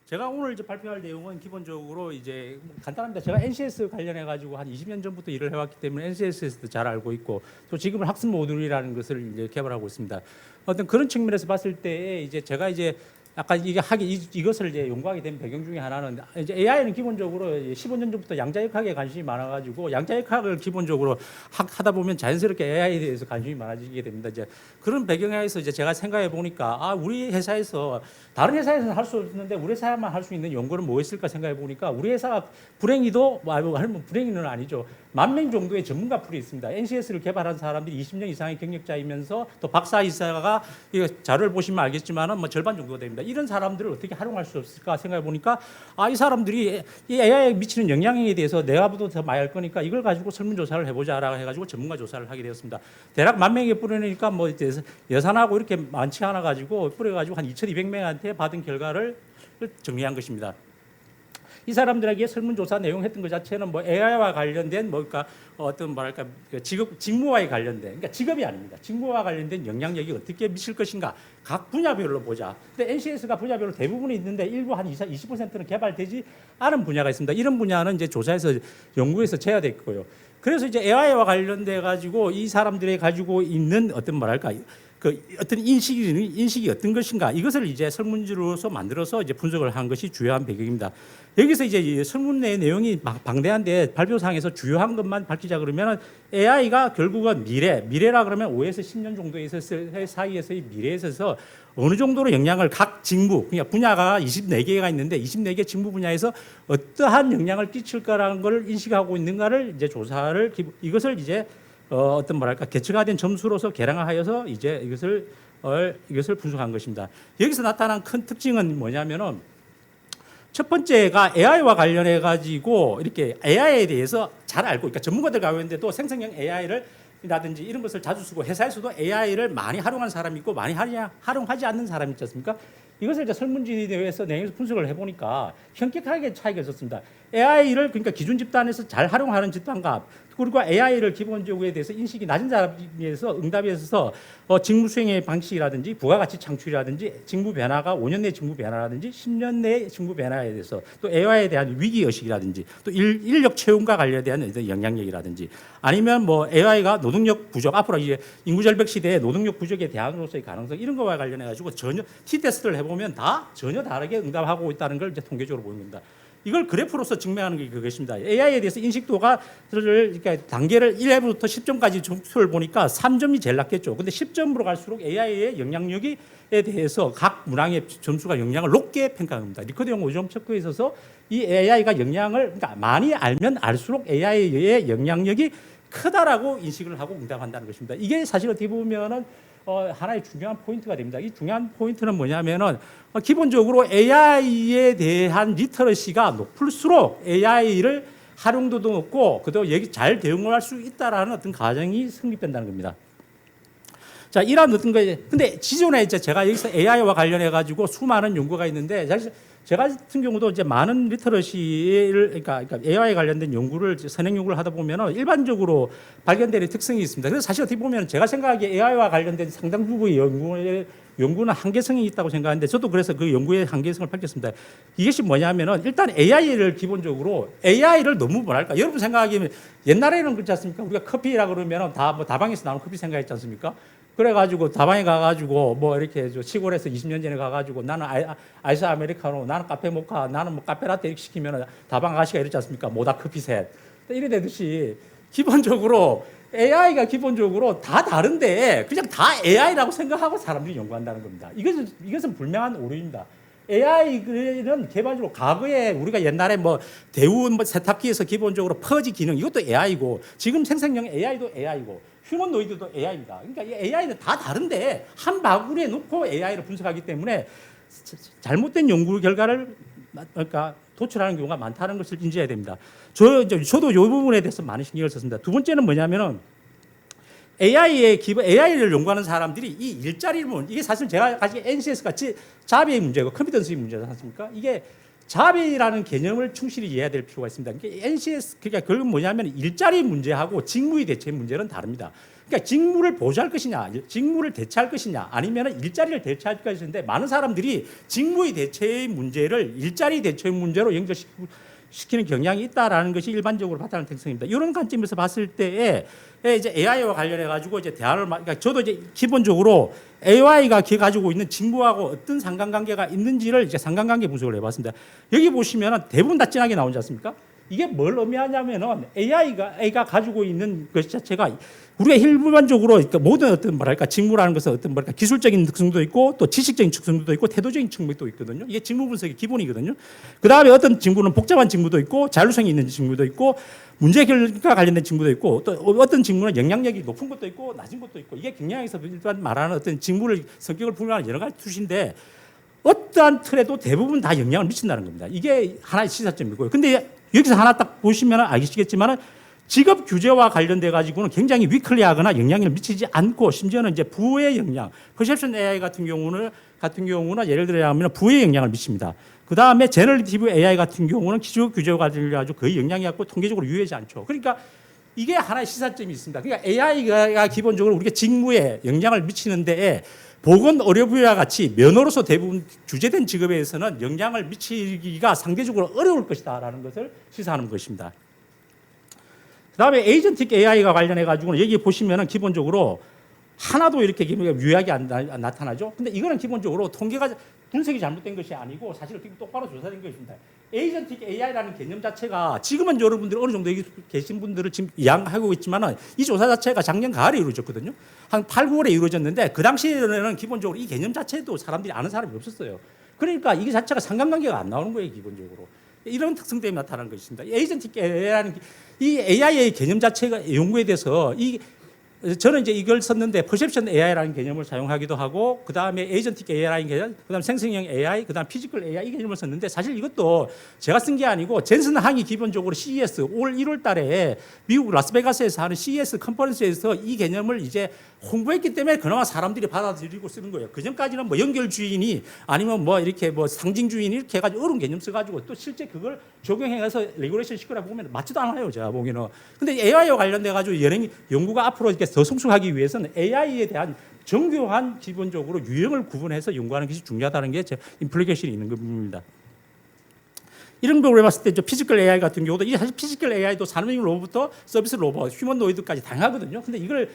제가 오늘 이제 발표할 내용은 기본적으로 이제 간단합니다. 제가 NCS 관련해 가지고 한 20년 전부터 일을 해왔기 때문에 NCS에서도 잘 알고 있고 또 지금은 학습 모듈이라는 것을 이제 개발하고 있습니다. 어떤 그런 측면에서 봤을 때 이제 제가 이제 약간 이게 이것을 이제 연구하게 된 배경 중에 하나는 이제 AI는 기본적으로 15년 전부터 양자역학에 관심이 많아가지고 양자역학을 기본적으로 하다 보면 자연스럽게 AI에 대해서 관심이 많아지게 됩니다. 이제 그런 배경에서 이제 제가 생각해 보니까 우리 회사에서 다른 회사에서는 할 수 없는데 우리 회사만 할 수 있는 연구는 뭐 있을까 생각해 보니까 우리 회사가 불행히도 불행히는 아니죠. 10,000명 정도의 전문가 풀이 있습니다. NCS를 개발한 사람들이 20년 이상의 경력자이면서 또 박사 이사가 이거 자료를 보시면 알겠지만은 뭐 절반 정도 됩니다. 이런 사람들을 어떻게 활용할 수 없을까 생각해 보니까 이 사람들이 이 AI에 미치는 영향에 대해서 내가보다 더 많이 알 거니까 이걸 가지고 설문조사를 해보자라고 해가지고 전문가 조사를 하게 되었습니다. 대략 10,000명에 뿌려내니까 뭐 이제 예산하고 이렇게 많지 않아 가지고 뿌려가지고 한 2,200명한테 받은 결과를 정리한 것입니다. 이 사람들에게 설문조사 내용 했던 것 자체는 뭐 AI와 관련된 그러니까 어떤 뭐랄까 직무와의 관련된 그러니까 직업이 아닙니다. 직무와 관련된 영향력이 어떻게 미칠 것인가 각 분야별로 보자. 근데 NCS가 분야별로 대부분이 있는데 일부 한 20%는 개발되지 않은 분야가 있습니다. 이런 분야는 이제 조사에서 연구에서 제외됐고요. 그래서 이제 AI와 관련돼 가지고 이 사람들이 가지고 있는 어떤 뭐랄까 어떤 인식이 어떤 것인가 이것을 이제 설문지로서 만들어서 이제 분석을 한 것이 주요한 배경입니다. 여기서 이제 설문의 내용이 방대한데 발표상에서 주요한 것만 밝히자 그러면 AI가 결국은 미래라 그러면 5에서 10년 정도 있었을 사이에서의 미래에 있어서 어느 정도로 영향을 각 직무, 그러니까 분야가 24개가 있는데 24개 직무 분야에서 어떠한 영향을 끼칠 거라는 걸 인식하고 있는가를 이제 조사를 이것을 이제 어떤 뭐랄까 개처화된 점수로서 계량하여서 이제 이것을 분석한 것입니다. 여기서 나타난 큰 특징은 뭐냐면은 첫 번째가 AI와 관련해 가지고 이렇게 AI에 대해서 잘 알고, 그러니까 전문가들 가운데도 생성형 AI를 라든지 이런 것을 자주 쓰고 회사에서도 AI를 많이 활용한 사람이 있고 많이 활용하지 않는 사람이 있지 않습니까? 이것을 이제 설문지에서 내용에서 분석을 해보니까 현격하게 차이가 있었습니다. AI를 그러니까 기준 집단에서 잘 활용하는 집단과 그리고 AI를 기본적으로에 대해서 인식이 낮은 사람에 비해서 응답에 있어서 직무 수행의 방식이라든지 부가가치 창출이라든지 직무 변화가 5년 내 직무 변화라든지 10년 내 직무 변화에 대해서 또 AI에 대한 위기의식이라든지 또 인력 채용과 관련된 영향력이라든지 아니면 뭐 AI가 노동력 부족 앞으로 이제 인구절벽 시대에 노동력 부족의 대안으로서의 가능성 이런 거와 관련해 가지고 전혀 T-테스트를 해보면 다 전혀 다르게 응답하고 있다는 걸 이제 통계적으로 보는 겁니다. 이걸 그래프로서 증명하는 게 그것입니다. AI에 대해서 인식도가 그러니까 단계를 1회부터 10점까지 점수를 보니까 3점이 제일 낮겠죠. 근데 10점으로 갈수록 AI의 영향력에 대해서 각 문항의 점수가 영향을 높게 평가합니다. 리커드형 5점 체크에 있어서 이 AI가 영향을 그러니까 많이 알면 알수록 AI의 영향력이 크다라고 인식을 하고 응답한다는 것입니다. 이게 사실 어떻게 보면은 하나의 중요한 포인트가 됩니다. 이 중요한 포인트는 뭐냐면은 기본적으로 AI에 대한 리터러시가 높을수록 AI를 활용도도 높고 그도 여기 잘 대응을 할 수 있다라는 어떤 가정이 성립된다는 겁니다. 자, 이런 어떤 거에 근데 기존에 이제 제가 여기서 AI와 관련해 가지고 수많은 연구가 있는데 사실 제가 같은 경우도 이제 많은 리터러시를 그러니까 AI에 관련된 연구를 선행 연구를 하다 보면은 일반적으로 발견되는 특성이 있습니다. 그래서 사실 어떻게 보면 제가 생각하기에 AI와 관련된 상당 부분의 연구는 한계성이 있다고 생각하는데 저도 그래서 그 연구의 한계성을 밝혔습니다. 이것이 뭐냐면은 일단 AI를 기본적으로 AI를 너무 뭐랄까 여러분 생각하기에는 옛날에는 그렇지 않습니까? 우리가 커피라 그러면은 뭐 다방에서 나오는 커피 생각했지 않습니까? 그래가지고 다방에 가가지고 뭐 이렇게 시골에서 20년 전에 가가지고 나는 아이스 아메리카노, 나는 카페 모카, 나는 뭐 카페 라떼 이렇게 시키면 다방 아가씨가 이러지 않습니까? 모다 커피 셋. 이래 되듯이 기본적으로 AI가 기본적으로 다 다른데 그냥 다 AI라고 생각하고 사람들이 연구한다는 겁니다. 이것은 불명한 오류입니다. AI는 개발적으로 과거에 우리가 옛날에 뭐 대운 세탁기에서 기본적으로 퍼지 기능 이것도 AI고 지금 생성형 AI도 AI고 휴머노이드도 AI입니다. 그러니까 이 AI는 다 다른데 한 바구니에 놓고 AI를 분석하기 때문에 잘못된 연구 결과를 그러니까 도출하는 경우가 많다는 것을 인지해야 됩니다. 저도 이 부분에 대해서 많은 신경을 썼습니다. 두 번째는 뭐냐면은 AI를 연구하는 사람들이 이 일자리를 이게 사실 제가 가진 NCS 같이 자비의 문제고 컴피턴스의 문제지 않습니까? 이게 자비라는 개념을 충실히 이해해야 될 필요가 있습니다. 그러니까 NCS 그러니까 그건 뭐냐면 일자리 문제하고 직무의 대체 문제는 다릅니다. 그러니까 직무를 보조할 것이냐, 직무를 대체할 것이냐, 아니면 일자리를 대체할 것인데 많은 사람들이 직무의 대체의 문제를 일자리 대체의 문제로 연결시키는 경향이 있다라는 것이 일반적으로 바탕을 특성입니다. 이런 관점에서 봤을 때에 이제 AI와 관련해 가지고 이제 대화를 그러니까 저도 이제 기본적으로 AI가 가지고 있는 직무하고 어떤 상관관계가 있는지를 이제 상관관계 분석을 해봤습니다. 여기 보시면은 대부분 다 진하게 나오지 않습니까? 이게 뭘 의미하냐면은 AI가 가지고 있는 것 자체가 우리가 일반적으로 그러니까 모든 어떤 뭐랄까 직무라는 것은 어떤 뭐랄까 기술적인 특성도 있고 또 지식적인 특성도 있고 태도적인 측면도 있거든요. 이게 직무 분석의 기본이거든요. 그 다음에 어떤 직무는 복잡한 직무도 있고 자율성이 있는 직무도 있고 문제 해결과 관련된 직무도 있고 또 어떤 직무는 영향력이 높은 것도 있고 낮은 것도 있고 이게 경영에서 일반 말하는 어떤 직무를 성격을 분류하는 여러 가지 투시인데 어떠한 틀에도 대부분 다 영향을 미친다는 겁니다. 이게 하나의 시사점이고요. 근데 여기서 하나 딱 보시면 아시겠지만 직업 규제와 관련돼 가지고는 굉장히 위클리하거나 영향을 미치지 않고 심지어는 이제 부의 영향, 퍼셉션 AI 같은 경우는 예를 들어야면 부의 영향을 미칩니다. 그 다음에 제너러티브 AI 같은 경우는 기술 규제와 가지고 거의 영향이 없고 통계적으로 유효하지 않죠. 그러니까 이게 하나의 시사점이 있습니다. 그러니까 AI가 기본적으로 우리가 직무에 영향을 미치는 데에 보건 의료부와 같이 면허로서 대부분 규제된 직업에서는 영향을 미치기가 상대적으로 어려울 것이다라는 것을 시사하는 것입니다. 그다음에 에이전틱 AI가 관련해 가지고는 여기 보시면은 기본적으로 하나도 이렇게 유의하게 안 나타나죠. 근데 이거는 기본적으로 통계가 분석이 잘못된 것이 아니고 사실 똑바로 조사된 것입니다. 에이전틱 AI라는 개념 자체가 지금은 여러분들이 어느 정도 여기 계신 분들은 지금 이해하고 있지만은 이 조사 자체가 작년 가을에 이루어졌거든요. 한 8, 9월에 이루어졌는데 그 당시에는 기본적으로 이 개념 자체도 사람들이 아는 사람이 없었어요. 그러니까 이게 자체가 상관관계가 안 나오는 거예요, 기본적으로. 이런 특성 때문에 나타나는 것입니다. 에이전틱 AI라는 이 AI의 개념 자체가 연구에 대해서 저는 이제 이걸 썼는데 퍼셉션 AI라는 개념을 사용하기도 하고 그 다음에 에이전틱 AI라는 개념, 그 다음 생성형 AI, 그 다음 피지컬 AI 이 개념을 썼는데 사실 이것도 제가 쓴 게 아니고 젠슨 항이 기본적으로 CES 올 1월 달에 미국 라스베가스에서 하는 CES 컨퍼런스에서 이 개념을 이제 홍보했기 때문에 그나마 사람들이 받아들이고 쓰는 거예요. 그 전까지는 뭐 연결주의니 아니면 뭐 이렇게 뭐 상징주의니 이렇게 해가지고 어려운 개념 써가지고 또 실제 그걸 적용해서 레귤레이션 시키라고 보면 맞지도 않아요, 제가 보기에는. 근데 AI와 관련돼가지고 연구가 앞으로 이렇게 더 성숙하기 위해서는 AI에 대한 정교한 기본적으로 유형을 구분해서 연구하는 것이 중요하다는 게 제 임플리케이션이 있는 부분입니다. 이런 걸 해봤을 때 피지컬 AI 같은 경우도 이게 사실 피지컬 AI도 산업용 로봇부터 서비스 로봇, 휴머노이드까지 다양하거든요. 근데 이걸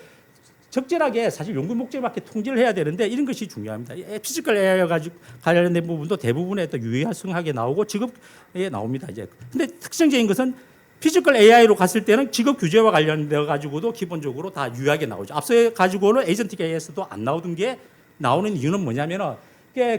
적절하게 사실 연구 목적에 맞게 통제를 해야 되는데 이런 것이 중요합니다. 피지컬 AI와 가지고 관련된 부분도 대부분에 또 유의성하게 나오고 직업에 나옵니다. 이제 근데 특징적인 것은 피지컬 AI로 갔을 때는 직업 규제와 관련되어 가지고도 기본적으로 다 유의하게 나오죠. 앞서 가지고는 에이전틱 AI에서도 안 나오던 게 나오는 이유는 뭐냐면은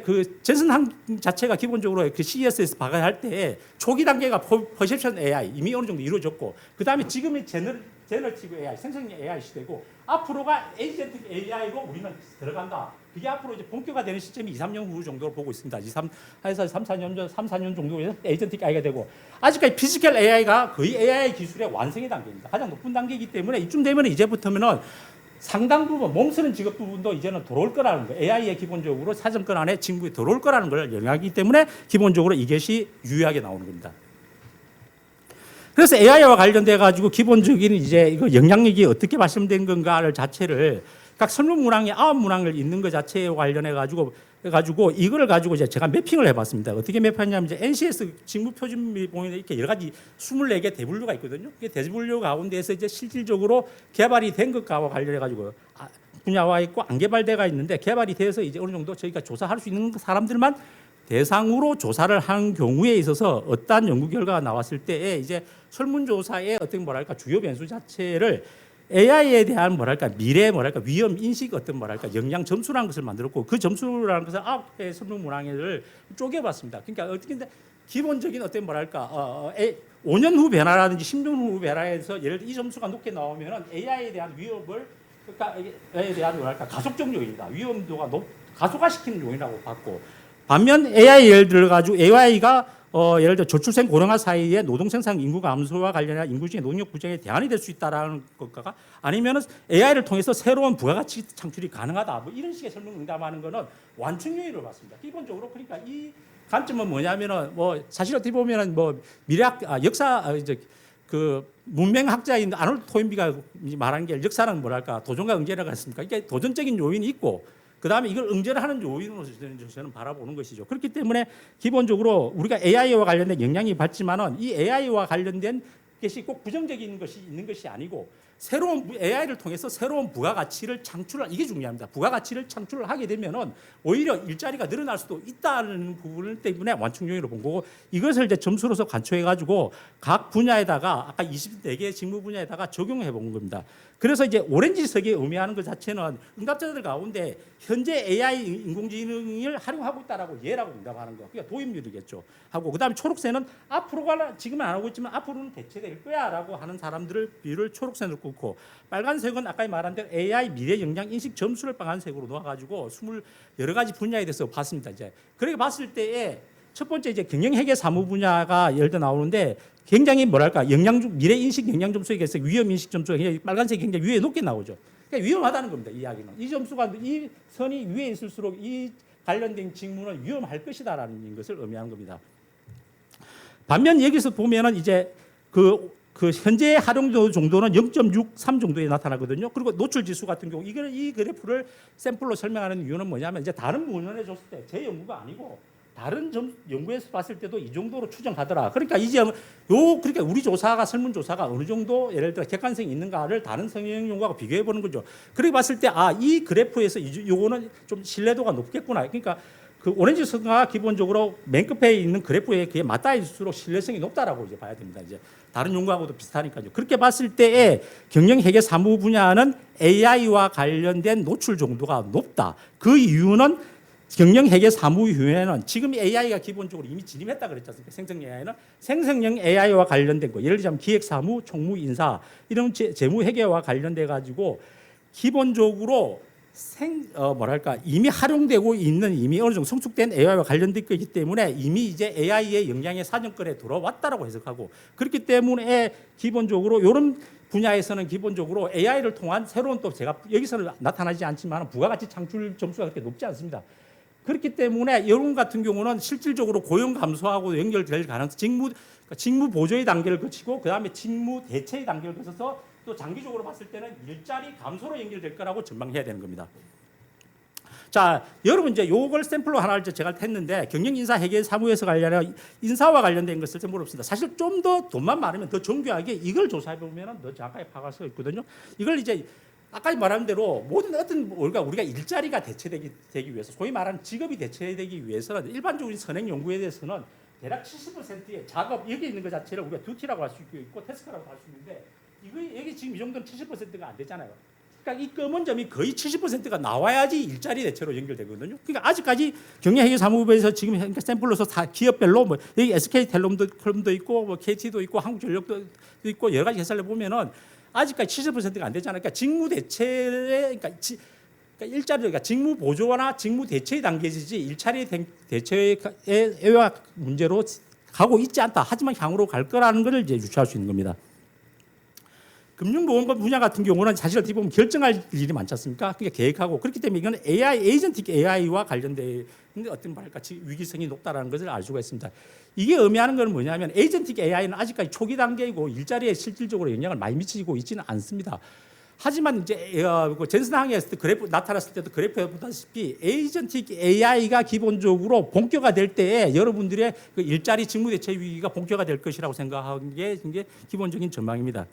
그 젠슨 항 자체가 기본적으로 그 CES에서 발간할 때 초기 단계가 퍼셉션 AI 이미 어느 정도 이루어졌고 그 다음에 지금의 제너러티브 AI 생성형 AI 시대고 앞으로가 에이전틱 AI로 우리는 들어간다. 그게 앞으로 이제 본격화되는 시점이 2, 3년 후 정도로 보고 있습니다. 3, 4년 정도에서 에이전틱 AI가 되고 아직까지 피지컬 AI가 거의 AI 기술의 완성의 단계입니다. 가장 높은 단계이기 때문에 이쯤 되면 이제부터는 상당 부분 몸 쓰는 직업 부분도 이제는 들어올 거라는 거예요. AI에 기본적으로 사정권 안에 직무에 들어올 거라는 걸 영향하기 때문에 기본적으로 이것이 유의하게 나오는 겁니다. 그래서 AI와 관련돼 가지고 기본적인 이제 이거 영향력이 어떻게 발생된 건가를 자체를 각 설문 문항에 9문항을 있는 것 자체에 관련해 가지고 이거를 가지고 이제 제가 매핑을 해봤습니다. 어떻게 매핑했냐면 이제 NCS 직무 표준비 보면 이렇게 여러 가지 24개 대분류가 있거든요. 그 대분류 가운데에서 이제 실질적으로 개발이 된 것과 관련해 가지고 분야와 있고 안 개발돼가 있는데 개발이 돼서 이제 어느 정도 저희가 조사할 수 있는 사람들만 대상으로 조사를 한 경우에 있어서 어떠한 연구 결과가 나왔을 때에 이제 설문조사의 어떤 주요 변수 자체를 AI에 대한 미래 위험 인식 영향 점수라는 것을 만들었고 그 점수라는 것을 9개의 설문 문항을 쪼개봤습니다. 그러니까 어떻게 기본적인 5년 후 변화라든지 10년 후 변화에서 예를 들어 이 점수가 높게 나오면은 AI에 대한 위협을 에 대한 가속적 요인이다. 위험도가 가속화시키는 요인이라고 봤고 반면 AI 예를 들어 가지고 AI가 예를 들어 저출생 고령화 사이에 노동 생산 인구 감소와 관련해 인구진의 노동력 부정에 대안이 될 수 있다라는 것과 아니면은 AI를 통해서 새로운 부가가치 창출이 가능하다. 뭐 이런 식의 설문 응답하는 거는 완충 요인을 봤습니다. 기본적으로 그러니까 이 관점은 뭐냐면은 사실 어떻게 보면은 역사 그 문맹학자인 아놀드 토인비가 말한 게 역사는 뭐랄까 도전과 응제라고 했습니까? 이게 도전적인 요인이 있고 그다음에 이걸 응제를 하는 요인으로 저는 바라보는 것이죠. 그렇기 때문에 기본적으로 우리가 AI와 관련된 영향이 받지만은 이 AI와 관련된 것이 꼭 부정적인 것이 있는 것이 아니고 새로운 AI를 통해서 새로운 부가가치를 창출할 이게 중요합니다. 부가가치를 창출을 하게 되면은 오히려 일자리가 늘어날 수도 있다는 부분 때문에 완충 요인으로 본 거고 이것을 이제 점수로서 관초해 가지고 각 분야에다가 아까 24개 직무 분야에다가 적용해 본 겁니다. 그래서 이제 오렌지색이 의미하는 것 자체는 응답자들 가운데 현재 AI 인공지능을 활용하고 있다라고 예라고 응답하는 거. 그러니까 도입률이겠죠. 하고 그다음에 초록색은 앞으로가 지금은 안 하고 있지만 앞으로는 대체될 거야라고 하는 사람들을 비율을 초록색으로 꽂고 빨간색은 아까 말한 대로 AI 미래 영향 인식 점수를 빨간색으로 놓아가지고 20 여러 가지 분야에 대해서 봤습니다. 이제 그렇게 봤을 때에 첫 번째 이제 경영회계 사무 분야가 예를 들어 나오는데 굉장히 뭐랄까 미래 인식 영향 점수에 대해서 위험 인식 점수가 빨간색이 굉장히 위에 높게 나오죠. 그러니까 위험하다는 겁니다. 이 이야기는 이 점수가 이 선이 위에 있을수록 이 관련된 직무는 위험할 것이다라는 것을 의미하는 겁니다. 반면 여기서 보면은 이제 그 현재 활용도 정도는 0.63 정도에 나타나거든요. 그리고 노출 지수 같은 경우 이 그래프를 샘플로 설명하는 이유는 뭐냐면 이제 다른 문헌에 줬을 때 제 연구가 아니고 다른 연구에서 봤을 때도 이 정도로 추정하더라. 그러니까 그러니까 우리 조사가 설문조사가 어느 정도 예를 들어 객관성이 있는가를 다른 성형 연구하고 비교해 보는 거죠. 그렇게 봤을 때 이 그래프에서 요거는 좀 신뢰도가 높겠구나. 그러니까 그 오렌지 선가 기본적으로 맨 끝에 있는 그래프에 그게 맞닿을수록 신뢰성이 높다라고 이제 봐야 됩니다. 이제 다른 연구하고도 비슷하니까요. 그렇게 봤을 때에 경영회계 사무 분야는 AI와 관련된 노출 정도가 높다. 그 이유는 경영회계 사무 휴에는 지금 AI가 기본적으로 이미 진입했다 그랬지 않습니까? 생성 AI는 생성형 AI와 관련된 거. 예를 들자면 기획사무, 총무, 인사 이런 재무회계와 관련돼 가지고 기본적으로 이미 활용되고 있는 이미 어느 정도 성숙된 AI와 관련된 거기 때문에 이미 이제 AI의 영향의 사정권에 들어왔다라고 해석하고 그렇기 때문에 기본적으로 이런 분야에서는 기본적으로 AI를 통한 새로운 또 제가 여기서는 나타나지 않지만 부가가치 창출 점수가 그렇게 높지 않습니다. 그렇기 때문에 이런 같은 경우는 실질적으로 고용 감소하고 연결될 가능성 직무 보조의 단계를 거치고 그다음에 직무 대체의 단계를 거쳐서 또 장기적으로 봤을 때는 일자리 감소로 연결될 거라고 전망해야 되는 겁니다. 자, 여러분 이제 요걸 샘플로 하나를 제가 했는데 경영인사 회계 사무에서 관련해 인사와 관련된 것을 좀 물어봤습니다. 사실 좀 더 돈만 많으면 더 정교하게 이걸 조사해 보면 더 정확하게 파악할 수 있거든요. 이걸 이제 아까 말한 대로 모든 우리가 일자리가 대체되기 위해서 소위 말하는 직업이 대체되기 위해서는 일반적인 선행 연구에 대해서는 대략 70%의 작업 여기 있는 것 자체를 우리가 듀티라고 할 수 있고 태스크라고 할 수 있는데 여기 지금 이 정도는 70%가 안 되잖아요. 그러니까 이 검은 점이 거의 70%가 나와야지 일자리 대체로 연결되거든요. 그러니까 아직까지 경영회계 사무부에서 지금 샘플로서 기업별로 뭐 여기 SK텔레콤도 있고 뭐 KT도 있고 한국전력도 있고 여러 가지 회사를 보면은 아직까지 70%가 안 되잖아요. 그러니까 직무 대체에 그러니까 직무 보조나 직무 대체의 단계이지 일자리 대체의 문제로 가고 있지 않다. 하지만 향후로 갈 거라는 것을 이제 유추할 수 있는 겁니다. 금융보험법 분야 같은 경우는 사실 어떻게 보면 결정할 일이 많지 않습니까? 그러니까 계획하고 그렇기 때문에 이건 에이전틱 AI와 관련된 어떤 위기성이 높다라는 것을 알 수가 있습니다. 이게 의미하는 것은 뭐냐면 에이전틱 AI는 아직까지 초기 단계이고 일자리에 실질적으로 영향을 많이 미치고 있지는 않습니다. 하지만 이제 젠슨 항에서 그래프 나타났을 때도 그래프에 보다시피 에이전틱 AI가 기본적으로 본격화 될 때에 여러분들의 그 일자리 직무 대체 위기가 본격화 될 것이라고 생각하는 게 기본적인 전망입니다.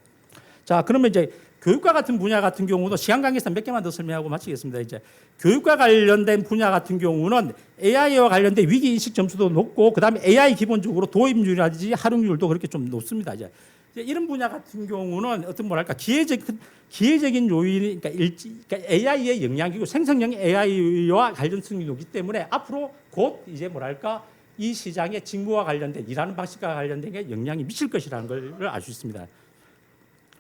자, 그러면 이제 교육과 같은 분야 같은 경우도 시간 관계상 몇 개만 더 설명하고 마치겠습니다. 이제 교육과 관련된 분야 같은 경우는 AI와 관련된 위기 인식 점수도 높고 그다음에 AI 기본적으로 도입률이라든지 활용률도 그렇게 좀 높습니다. 이제 이런 분야 같은 경우는 어떤 뭐랄까 기회적인 요인이 그러니까 AI의 영향이고 생성형 AI와 관련성이 높기 때문에 앞으로 곧 이제 뭐랄까 이 시장의 직무와 관련된 일하는 방식과 관련된 게 영향이 미칠 것이라는 걸 알 수 있습니다.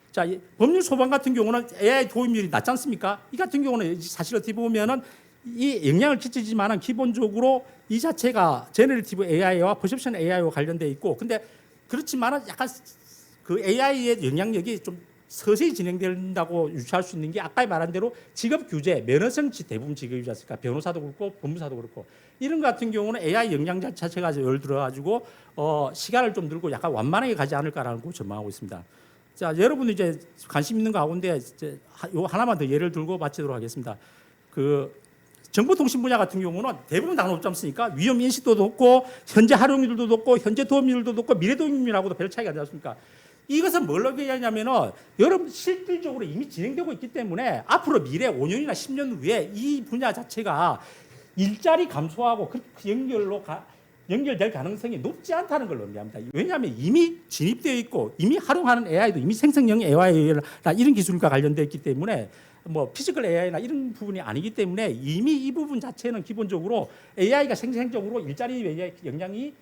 자, 법률 소방 같은 경우는 AI 도입률이 낮지 않습니까? 이 같은 경우는 사실 어떻게 보면은 이 영향을 끼치지만은 기본적으로 이 자체가 제너레이티브 AI와 퍼셉션 AI와 관련돼 있고, 근데 그렇지만은 약간 그 AI의 영향력이 좀 서서히 진행된다고 유추할 수 있는 게 아까 말한 대로 직업 규제, 면허성 대부분 직업이지 않습니까? 변호사도 그렇고 법무사도 그렇고 이런 것 같은 경우는 AI 역량 자체가 예를 들어 가지고 시간을 좀 들고 약간 완만하게 가지 않을까라는 거 전망하고 있습니다. 자, 여러분 이제 관심 있는 가운데 이제 요 하나만 더 예를 들고 마치도록 하겠습니다. 그 정보통신 분야 같은 경우는 대부분 다 높지 않습니까? 위험 인식도 높고 현재 활용률도 높고 현재 도움률도 높고 미래 도움률하고도 별 차이가 안 나습니까? 이것은 뭘 얘기하냐면은 여러분 실질적으로 이미 진행되고 있기 때문에 앞으로 미래 5년이나 10년 후에 이 분야 자체가 일자리 감소하고 그 연결될 가능성이 높지 않다는 걸 의미합니다. 왜냐하면 이미 진입되어 있고 이미 활용하는 AI도 이미 생성형 AI나 이런 기술과 관련되어 있기 때문에 뭐 피지컬 AI나 이런 부분이 아니기 때문에 이미 이 부분 자체는 기본적으로 AI가 생생적으로 일자리 영향이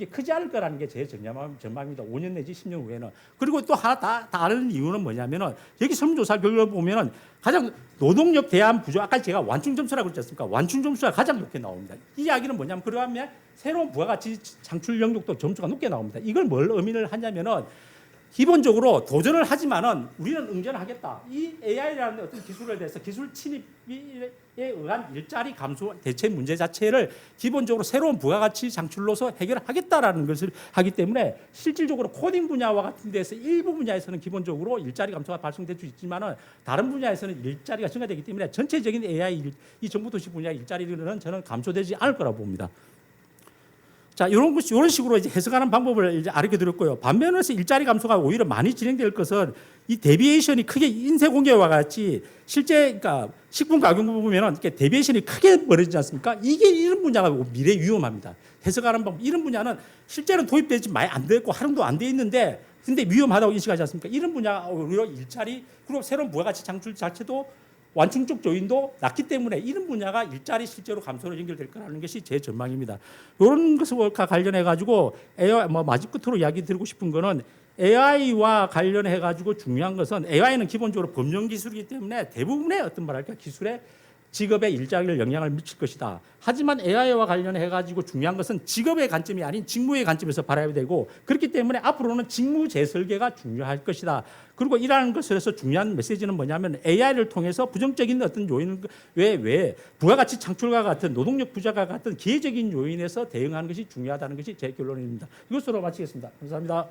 크지 않을 거라는 게 제 전망입니다. 5년 내지 10년 후에는. 그리고 또 하나 다른 이유는 뭐냐면은 여기 설문조사 결과를 보면은 가장 노동력 대안 부족, 아까 제가 완충 점수라고 그랬지 않습니까? 완충 점수가 가장 높게 나옵니다. 이 이야기는 뭐냐면 그러면 새로운 부가가치 창출 영역도 점수가 높게 나옵니다. 이걸 뭘 의미를 하냐면은 기본적으로 도전을 하지만은 우리는 응전하겠다. 이 AI라는 어떤 기술에 대해서 기술 침입에 의한 일자리 감소 대체 문제 자체를 기본적으로 새로운 부가가치 창출로서 해결하겠다라는 것을 하기 때문에 실질적으로 코딩 분야와 같은 데서 일부 분야에서는 기본적으로 일자리 감소가 발생될 수 있지만은 다른 분야에서는 일자리가 증가되기 때문에 전체적인 AI 이 정보도시 분야 일자리는 저는 감소되지 않을 거라고 봅니다. 자, 이런 식으로 이제 해석하는 방법을 이제 알게 드렸고요. 반면에서 일자리 감소가 오히려 많이 진행될 것은 이 데비에이션이 크게 인쇄 공개와 같이 실제 그러니까 식품 가격 보면은 이렇게 데비에이션이 크게 벌어지지 않습니까? 이게 이런 분야가 미래 위험합니다. 해석하는 방법 이런 분야는 실제로 도입되지 많이 안 됐고 활용도 안 돼 있는데 근데 위험하다고 인식하지 않습니까? 이런 분야가 오히려 일자리 그리고 새로운 부가가치 창출 자체도 완충적 요인도 낮기 때문에 이런 분야가 일자리 실제로 감소로 연결될 거라는 것이 제 전망입니다. 이런 것과 관련해 가지고 AI 마지막 끝으로 이야기 드리고 싶은 거는 AI와 관련해 가지고 중요한 것은 AI는 기본적으로 범용 기술이기 때문에 대부분의 어떤 말할까 기술의 직업의 일자리를 영향을 미칠 것이다. 하지만 AI와 관련해 가지고 중요한 것은 직업의 관점이 아닌 직무의 관점에서 바라야 되고 그렇기 때문에 앞으로는 직무 재설계가 중요할 것이다. 그리고 이러한 것에서 중요한 메시지는 뭐냐면 AI를 통해서 부정적인 어떤 요인 외에 부가가치 창출과 같은 노동력 부자가 같은 기회적인 요인에서 대응하는 것이 중요하다는 것이 제 결론입니다. 이것으로 마치겠습니다. 감사합니다.